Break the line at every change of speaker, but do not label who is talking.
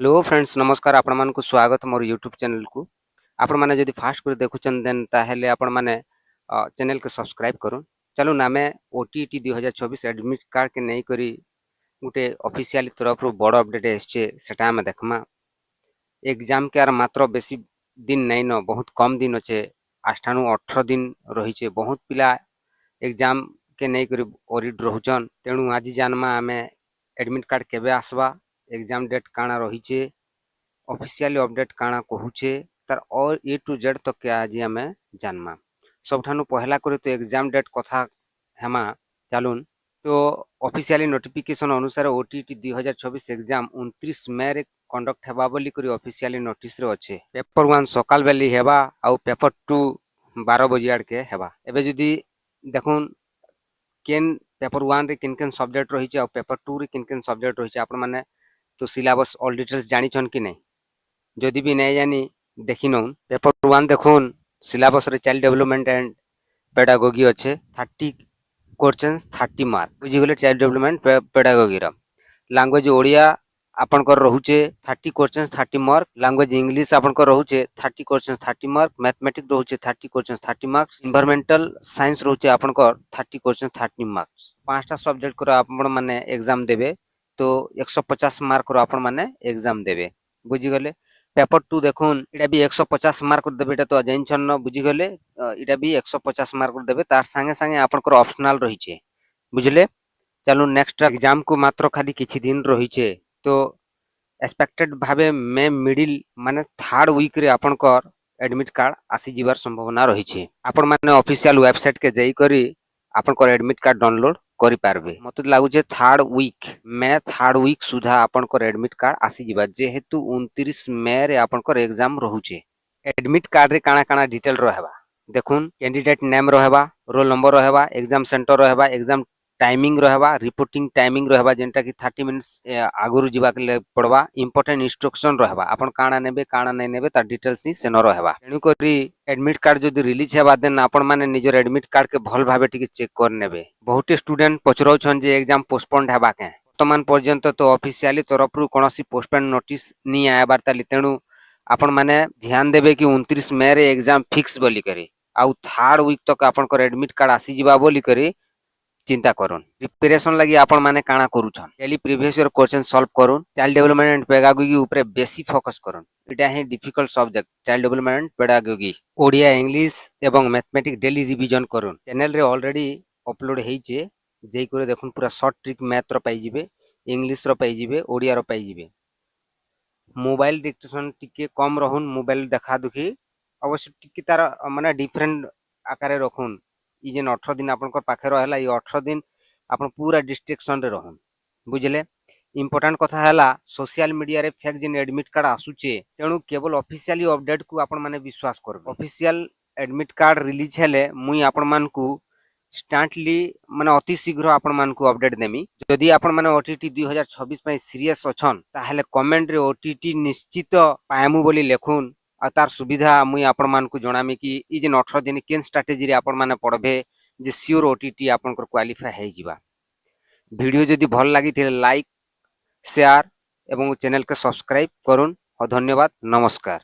Hello friends नमस्कार आपण मानकु स्वागत मोर यूट्यूब चैनल को। आपण माने जदि फास्ट कर देखुचन देन ताहेले आपण माने चैनल के सब्सक्राइब करूँ। चलो नामे ओटीटी 2024 एडमिट कार्ड के नहीं करी गुटे ऑफिशियल तरफ रु बड़ अपडेट एसचे सेटा हम देखमा। एग्जाम के आर मात्र बेसी दिन नहीं न बहुत कम दिन अच्छे 8 नु 18 दिन रही छे। बहुत पिला एग्जाम के नहीं करी ओरिड रहउचन तेणु आज जानमा आमे एडमिट कार्ड केबे आसबा, एग्जाम डेट काना रही छे, ऑफिशियली अपडेट काना कहूचे तार और ए टू जेड तक के आज आमे जानमा। सबठानु पहला करे तो एग्जाम डेट कथा हेमा चालून। तो ऑफिशियली नोटिफिकेशन अनुसार ओटीटी 2024 एग्जाम 29 मई रे कंडक्ट हेबा बोली करी ऑफिशियली नोटिस रे अच्छे। पेपर 1 सकाल बेली हेबा आउ पेपर 2 12 बजे आड़ के हेबा। एबे जदी देखुन केन पेपर 1 रे किन किन सब्जेक्ट रही छे और पेपर 2 रे किन किन सब्जेक्ट रही छे आपण माने तो सिलेबस ऑल डिटेल्स जानी छन कि नहीं। जदि भी नहीं जानी देखि नउन। पेपर 1 देखुन सिलेबस रे चाइल्ड डेवलपमेंट एंड पेडागोगी अच्छे 30 क्वेश्चंस 30 मार्क बुझी गले। चाइल्ड डेवलपमेंट पेडागोगी रा लैंग्वेज ओडिया आपनकर रहुचे 30 क्वेश्चंस 30 मार्क। लैंग्वेज इंग्लिश आपनकर रहुचे 30 क्वेश्चंस 30 मार्क। मैथमेटिक्स रहुचे 30 क्वेश्चंस 30 मार्क्स। एनवायरमेंटल साइंस रहुचे आपनकर 30 क्वेश्चंस 30 मार्क्स। पांचटा सब्जेक्ट को आपण माने एग्जाम देबे तो 150 मार्क रो आपण माने एग्जाम देबे बुझी गले। पेपर 2 देखुन इटा भी 150 मार्क देबे एटा तो जैनछन न बुझी गले। इटा भी 150 मार्क देबे तार संगे संगे आपनकर ऑप्शनल रहिचे बुझले। चलो नेक्स्ट एग्जाम को मात्र खाली किछि दिन रहिचे तो एक्सपेक्टेड भावे मे मिडिल माने थर्ड वीक रे आपनकर एडमिट कार्ड आसी जिवार संभावना रहिचे। आपण माने ऑफिशियल वेबसाइट के जाई करी आपनकर एडमिट कार्ड डाउनलोड करि पारबे। मते लागुचे थर्ड वीक सुधा आपनकर एडमिट कार्ड आसी जिबा जेहेतु 29 मई रे आपनकर एग्जाम रहुचे। एडमिट कार्ड रे काना काना डिटेल रहबा देखुन कैंडिडेट नेम रहबा, रोल नंबर रहबा, एग्जाम सेंटर रहबा, एग्जाम टाइमिंग रहबा, रिपोर्टिंग टाइमिंग रहबा जेंटा कि 30 मिनिट्स आगुरु जिबा के पड़बा। इंपोर्टेंट इंस्ट्रक्शन रहबा आपण काना नेबे काना नै नेबे तार डिटेल्स ही सेनो रहबा। तेनु करी एडमिट कार्ड जदि रिलीज हेबा देन आपण माने निजर एडमिट कार्ड के भल भाबे टिके चेक कर नेबे। बहुत स्टूडेंट पचरौ छन जे एग्जाम पोस्टपोन्ड हेबा के वर्तमान पर्यंत तो ऑफिशियली तरफ रु कोनोसी पोस्टपोन्ड नोटिस नी आयबार ताली तेनु आपण माने ध्यान देबे कि 29 मई रे एग्जाम फिक्स बोली करी आउ थर्ड वीक तक आपनकर एडमिट कार्ड आसी जिबा बोली करी चिंता करूँ। प्रिपरेशन लगी आपण माने काना करूछन daily previous year question solve करूँ। चाइल्ड डेवलपमेंट एंड पेडागोगी ऊपर बेसी फोकस करूँ। इटा है difficult subject child development and pedagogy Odia English एवं मैथमेटिक्स डेली रिवीजन करूँ। चैनल रे ऑलरेडी अपलोड हेइचे जेई करे देखुन पूरा शॉर्ट ट्रिक मैथ रो पाई जिवे, इंग्लिश रो पाई जिवे, ओडिया रो पाई जिवे। मोबाइल डिक्टेशन टिके कम रहून मोबाइल देखा दुखी अवश्य टिके तार माने डिफरेंट आकारे रखुन। ई जेन 18 दिन आपनकर पाखे रहला ई 18 दिन आपन पूरा डिस्ट्रैक्शन रे रहून बुझले। इंपोर्टेंट कथा हैला सोशल मीडिया रे फेक जेन एडमिट कार्ड आसुचे तेणु केवल ऑफिशियली अपडेट को आपण माने विश्वास करबे। ऑफिशियल एडमिट कार्ड रिलीज हेले मुई आपण मानकू स्टार्टली माने अति शीघ्र आपण मानकू अपडेट देमी। जदि आपण माने ओटीटी 2026 पय सीरियस अछन ताहेले कमेंट रे ओटीटी निश्चित पायमु बोली लेखुन आ तार सुविधा मुई आपण मानकू जणामी कि ई जेन 18 दिन केन स्ट्रेटजी रे आपण माने पढबे जे सियोर ओटीटी आपनकर क्वालिफाई हे जिबा। वीडियो जदि भल लागि थिले लाइक शेयर एवं चैनल के सब्सक्राइब करूँ। धन्यवाद नमस्कार।